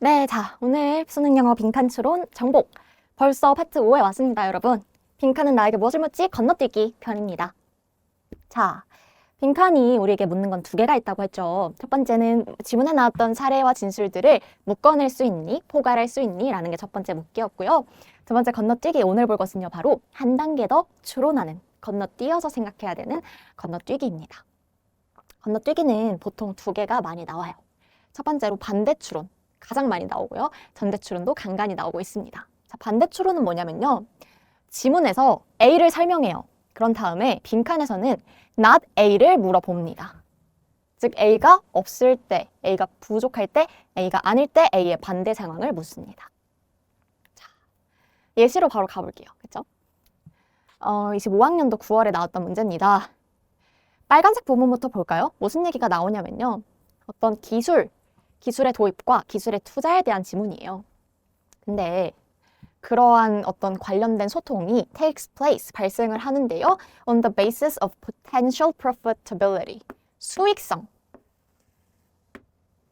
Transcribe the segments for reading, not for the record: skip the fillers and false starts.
네, 자, 오늘 수능 영어 빈칸 추론 정복. 벌써 파트 5에 왔습니다, 여러분. 빈칸은 나에게 무엇을 묻지? 건너뛰기 편입니다. 자, 빈칸이 우리에게 묻는 건 두 개가 있다고 했죠. 첫 번째는 지문에 나왔던 사례와 진술들을 묶어낼 수 있니? 포괄할 수 있니? 라는 게 첫 번째 묻기였고요. 두 번째 건너뛰기, 오늘 볼 것은요, 바로 한 단계 더 추론하는, 건너뛰어서 생각해야 되는 건너뛰기입니다. 건너뛰기는 보통 두 개가 많이 나와요. 첫 번째로 반대 추론. 가장 많이 나오고요. 전대 추론도 간간히 나오고 있습니다. 자, 반대 추론은 뭐냐면요. 지문에서 A를 설명해요. 그런 다음에 빈칸에서는 not A를 물어봅니다. 즉 A가 없을 때, A가 부족할 때, A가 아닐 때 A의 반대 상황을 묻습니다. 자, 예시로 바로 가볼게요. 그쵸? 25학년도 9월에 나왔던 문제입니다. 빨간색 부분부터 볼까요? 무슨 얘기가 나오냐면요. 어떤 기술의 도입과 기술의 투자에 대한 지문이에요. 근데 그러한 어떤 관련된 소통이 takes place, 발생을 하는데요. on the basis of potential profitability, 수익성.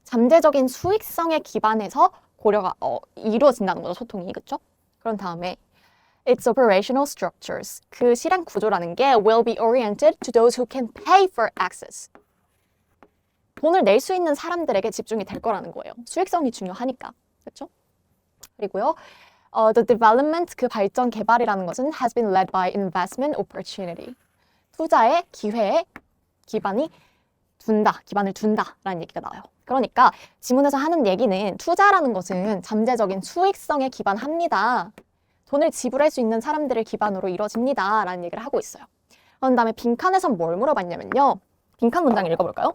잠재적인 수익성에 기반해서 고려가 이루어진다는 거죠, 소통이. 그렇죠? 그런 다음에 its operational structures, 그 실행 구조라는 게 will be oriented to those who can pay for access. 돈을 낼 수 있는 사람들에게 집중이 될 거라는 거예요. 수익성이 중요하니까. 그렇죠? 그리고요. The development, 그 발전, 개발이라는 것은 has been led by investment opportunity. 투자의 기회에 기반을 둔다라는 얘기가 나와요. 그러니까 지문에서 하는 얘기는 투자라는 것은 잠재적인 수익성에 기반합니다. 돈을 지불할 수 있는 사람들을 기반으로 이루어집니다. 라는 얘기를 하고 있어요. 그런 다음에 빈칸에선 뭘 물어봤냐면요. 빈칸 문장 읽어볼까요?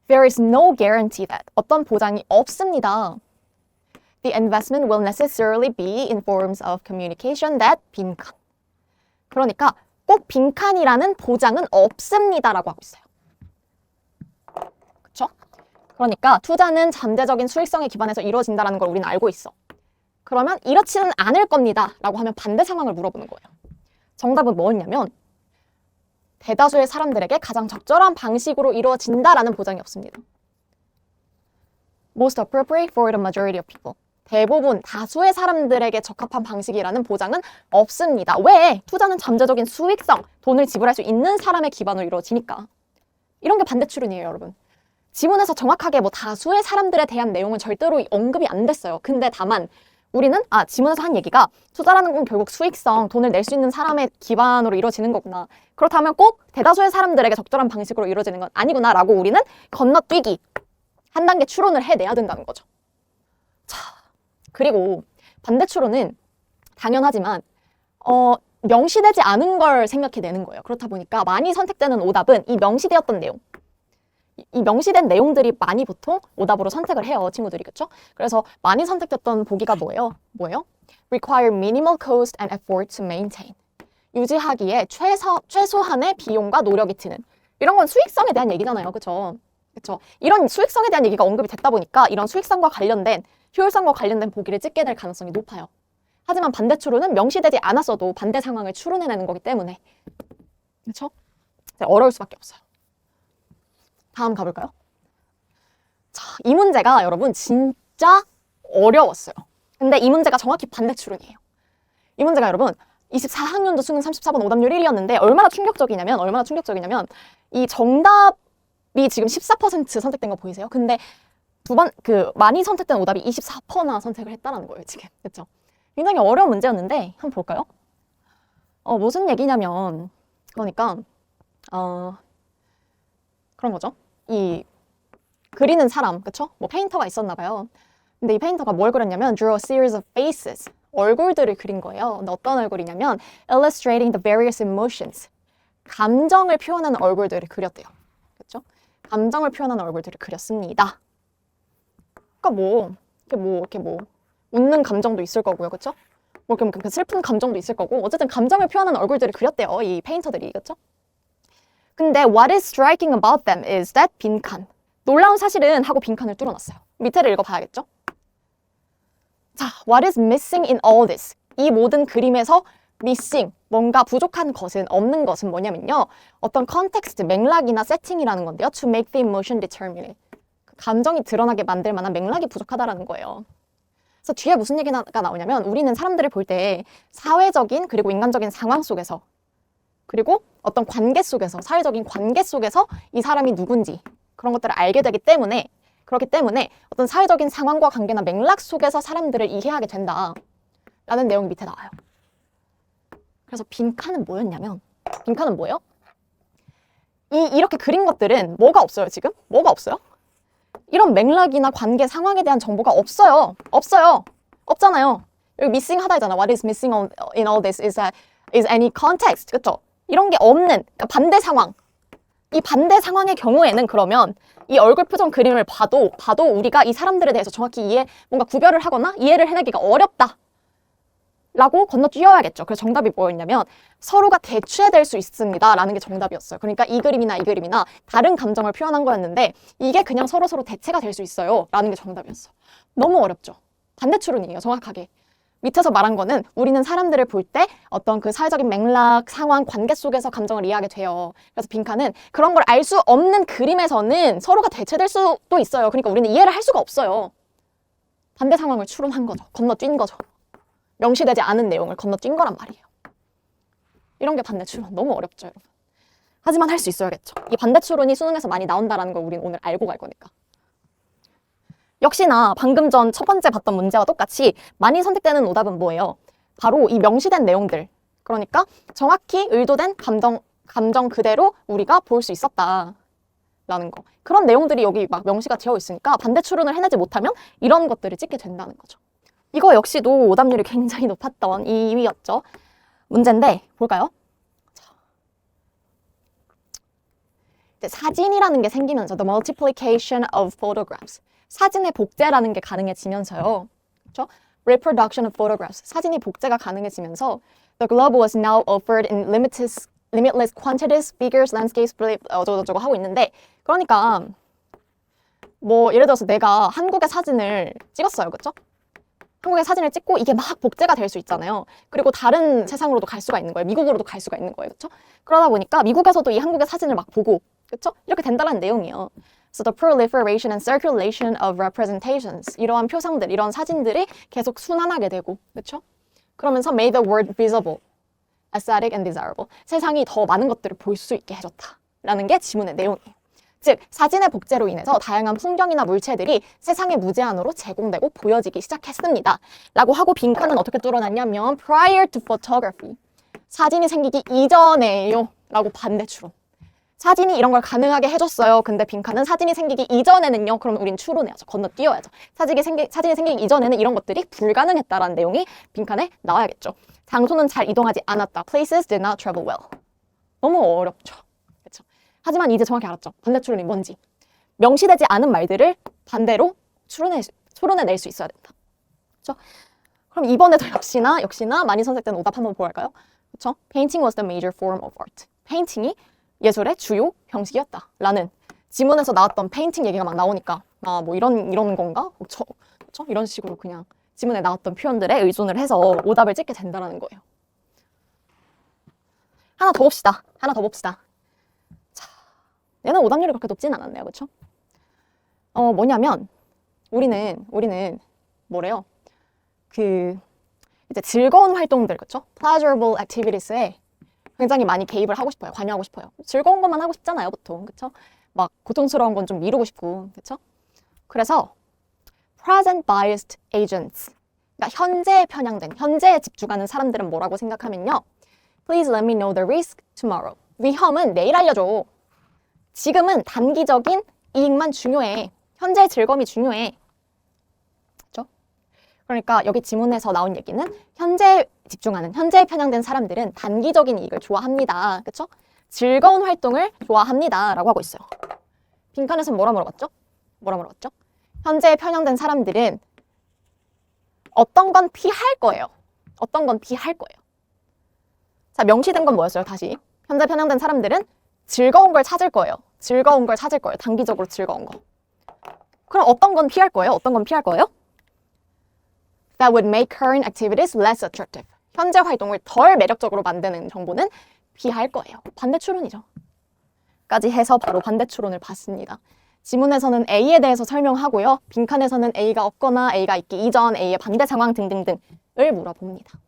There is no guarantee that. 어떤 보장이 없습니다. The investment will necessarily be in forms of communication that 빈칸. 그러니까 꼭 빈칸이라는 보장은 없습니다라고 하고 있어요. 그렇죠? 그러니까 투자는 잠재적인 수익성에 기반해서 이루어진다는 걸 우리는 알고 있어. 그러면 이렇지는 않을 겁니다 라고 하면 반대 상황을 물어보는 거예요. 정답은 뭐였냐면 대다수의 사람들에게 가장 적절한 방식으로 이루어진다라는 보장이 없습니다. Most appropriate for the majority of people. 대부분 다수의 사람들에게 적합한 방식이라는 보장은 없습니다. 왜? 투자는 잠재적인 수익성, 돈을 지불할 수 있는 사람의 기반으로 이루어지니까. 이런 게 반대 추론이에요, 여러분. 지문에서 정확하게 다수의 사람들에 대한 내용은 절대로 언급이 안 됐어요. 근데 다만 우리는 지문에서 한 얘기가 투자라는 건 결국 수익성, 돈을 낼 수 있는 사람의 기반으로 이루어지는 거구나. 그렇다면 꼭 대다수의 사람들에게 적절한 방식으로 이루어지는 건 아니구나 라고 우리는 건너뛰기, 한 단계 추론을 해내야 된다는 거죠. 자, 그리고 반대 추론은 당연하지만 명시되지 않은 걸 생각해내는 거예요. 그렇다 보니까 많이 선택되는 오답은 이 명시되었던 내용, 이 명시된 내용들이 많이 보통 오답으로 선택을 해요, 친구들이. 그렇죠? 그래서 많이 선택됐던 보기가 뭐예요? Require minimal cost and effort to maintain. 유지하기에 최소한의 비용과 노력이 드는. 이런 건 수익성에 대한 얘기잖아요. 그렇죠? 그렇죠? 이런 수익성에 대한 얘기가 언급이 됐다 보니까 이런 수익성과 관련된, 효율성과 관련된 보기를 찍게 될 가능성이 높아요. 하지만 반대 추론은 명시되지 않았어도 반대 상황을 추론해내는 거기 때문에. 그렇죠? 어려울 수밖에 없어요. 다음 가볼까요? 자, 이 문제가 여러분 진짜 어려웠어요. 근데 이 문제가 정확히 반대 추론이에요. 이 문제가 여러분 24학년도 수능 34번 오답률 1위였는데 얼마나 충격적이냐면 이 정답이 지금 14% 선택된 거 보이세요? 근데 많이 선택된 오답이 24%나 선택을 했다는 거예요, 지금. 그렇죠? 굉장히 어려운 문제였는데 한번 볼까요? 무슨 얘기냐면 그러니까 그런 거죠. 이 그리는 사람, 그쵸? 페인터가 있었나 봐요. 근데 이 페인터가 뭘 그렸냐면 drew a series of faces, 얼굴들을 그린 거예요. 근데 어떤 얼굴이냐면 illustrating the various emotions, 감정을 표현하는 얼굴들을 그렸대요. 그쵸? 감정을 표현하는 얼굴들을 그렸습니다. 그러니까 이렇게 웃는 감정도 있을 거고요. 그쵸? 이렇게 슬픈 감정도 있을 거고 어쨌든 감정을 표현하는 얼굴들을 그렸대요. 이 페인터들이. 그쵸? 근데 what is striking about them is that 빈칸. 놀라운 사실은 하고 빈칸을 뚫어놨어요. 밑에를 읽어봐야겠죠? 자, what is missing in all this? 이 모든 그림에서 missing, 뭔가 부족한 것은, 없는 것은 뭐냐면요. 어떤 컨텍스트, 맥락이나 세팅이라는 건데요. To make the emotion determinate. 감정이 드러나게 만들 만한 맥락이 부족하다라는 거예요. 그래서 뒤에 무슨 얘기가 나오냐면 우리는 사람들을 볼 때 사회적인 그리고 인간적인 상황 속에서 그리고 어떤 관계 속에서 사회적인 관계 속에서 이 사람이 누군지 그런 것들을 알게 되기 때문에 그렇기 때문에 어떤 사회적인 상황과 관계나 맥락 속에서 사람들을 이해하게 된다 라는 내용이 밑에 나와요. 그래서 빈칸은 뭐였냐면 빈칸은 뭐예요? 이렇게 그린 것들은 뭐가 없어요 지금? 뭐가 없어요? 이런 맥락이나 관계 상황에 대한 정보가 없어요. 없잖아요. 여기 missing 하다 있잖아. What is missing in all this is any context. 그쵸? 이런 게 없는 그러니까 반대 상황. 이 반대 상황의 경우에는 그러면 이 얼굴 표정 그림을 봐도 우리가 이 사람들에 대해서 정확히 뭔가 구별을 하거나 이해를 해내기가 어렵다. 라고 건너뛰어야겠죠. 그래서 정답이 뭐였냐면 서로가 대체될 수 있습니다 라는 게 정답이었어요. 그러니까 이 그림이나 다른 감정을 표현한 거였는데 이게 그냥 서로 대체가 될 수 있어요 라는 게 정답이었어요. 너무 어렵죠. 반대추론이에요. 정확하게. 밑에서 말한 거는 우리는 사람들을 볼 때 어떤 그 사회적인 맥락, 상황, 관계 속에서 감정을 이해하게 돼요. 그래서 빈칸은 그런 걸 알 수 없는 그림에서는 서로가 대체될 수도 있어요. 그러니까 우리는 이해를 할 수가 없어요. 반대 상황을 추론한 거죠. 건너뛴 거죠. 명시되지 않은 내용을 건너뛴 거란 말이에요. 이런 게 반대추론. 너무 어렵죠, 여러분. 하지만 할 수 있어야겠죠. 이 반대추론이 수능에서 많이 나온다는 걸 우리는 오늘 알고 갈 거니까. 역시나 방금 전 첫 번째 봤던 문제와 똑같이 많이 선택되는 오답은 뭐예요? 바로 이 명시된 내용들. 그러니까 정확히 의도된 감정 그대로 우리가 볼 수 있었다. 라는 거. 그런 내용들이 여기 막 명시가 되어 있으니까 반대추론을 해내지 못하면 이런 것들을 찍게 된다는 거죠. 이거 역시도 오답률이 굉장히 높았던 2위였죠. 문제인데 볼까요? 이제 사진이라는 게 생기면서 the multiplication of photographs. 사진의 복제라는 게 가능해지면서요. 그렇죠? Reproduction of photographs. 사진이 복제가 가능해지면서 the globe was now offered in limitless quantities, figures, landscapes, 어쩌고저쩌고 하고 있는데 그러니까 뭐 예를 들어서 내가 한국의 사진을 찍었어요. 그렇죠? 한국의 사진을 찍고 이게 막 복제가 될 수 있잖아요. 그리고 다른 세상으로도 갈 수가 있는 거예요. 미국으로도 갈 수가 있는 거예요. 그렇죠? 그러다 보니까 미국에서도 이 한국의 사진을 막 보고 그렇죠? 이렇게 된다는 내용이에요. So the proliferation and circulation of representations. 이러한 표상들, 이런 사진들이 계속 순환하게 되고 그렇죠? 그러면서 made the world visible, aesthetic and desirable. 세상이 더 많은 것들을 볼 수 있게 해줬다라는 게 지문의 내용이에요. 즉, 사진의 복제로 인해서 다양한 풍경이나 물체들이 세상에 무제한으로 제공되고 보여지기 시작했습니다. 라고 하고 빈칸은 어떻게 뚫어놨냐면 prior to photography. 사진이 생기기 이전에요. 라고 반대추론. 사진이 이런 걸 가능하게 해줬어요. 근데 빈칸은 사진이 생기기 이전에는요. 그럼 우린 추론해야죠. 건너뛰어야죠. 사진이 생기기 이전에는 이런 것들이 불가능했다라는 내용이 빈칸에 나와야겠죠. 장소는 잘 이동하지 않았다. Places did not travel well. 너무 어렵죠. 그렇죠? 하지만 이제 정확히 알았죠. 반대 추론이 뭔지. 명시되지 않은 말들을 반대로 추론해낼 수 있어야 된다. 그렇죠? 그럼 이번에도 역시나 많이 선택된 오답 한번 보할까요? 그렇죠? Painting was the major form of art. 페인팅이 예술의 주요 형식이었다. 라는 지문에서 나왔던 페인팅 얘기가 막 나오니까 뭐 이런 건가? 그렇죠? 이런 식으로 그냥 지문에 나왔던 표현들에 의존을 해서 오답을 찍게 된다는 거예요. 하나 더 봅시다. 자, 얘는 오답률이 그렇게 높진 않았네요. 그렇죠? 뭐냐면 우리는 뭐래요? 이제 즐거운 활동들, 그렇죠? pleasurable activities에 굉장히 많이 개입을 하고 싶어요. 관여하고 싶어요. 즐거운 것만 하고 싶잖아요, 보통. 그렇죠? 막 고통스러운 건 좀 미루고 싶고. 그렇죠? 그래서 present biased agents. 그러니까 현재에 편향된, 현재에 집중하는 사람들은 뭐라고 생각하면요. Please let me know the risk tomorrow. 위험은 내일 알려줘. 지금은 단기적인 이익만 중요해. 현재의 즐거움이 중요해. 그렇죠? 그러니까 여기 지문에서 나온 얘기는 현재에 집중하는, 현재에 편향된 사람들은 단기적인 이익을 좋아합니다. 그렇죠? 즐거운 활동을 좋아합니다. 라고 하고 있어요. 빈칸에서는 뭐라 물어봤죠? 현재에 편향된 사람들은 어떤 건 피할 거예요. 자, 명시된 건 뭐였어요? 다시. 현재 편향된 사람들은 즐거운 걸 찾을 거예요. 단기적으로 즐거운 거. 그럼 어떤 건 피할 거예요? That would make current activities less attractive. 현재 활동을 덜 매력적으로 만드는 정보는 피할 거예요. 반대 추론이죠. 까지 해서 바로 반대 추론을 봤습니다. 지문에서는 A에 대해서 설명하고요. 빈칸에서는 A가 없거나 A가 있기 이전, A의 반대 상황 등등등을 물어봅니다.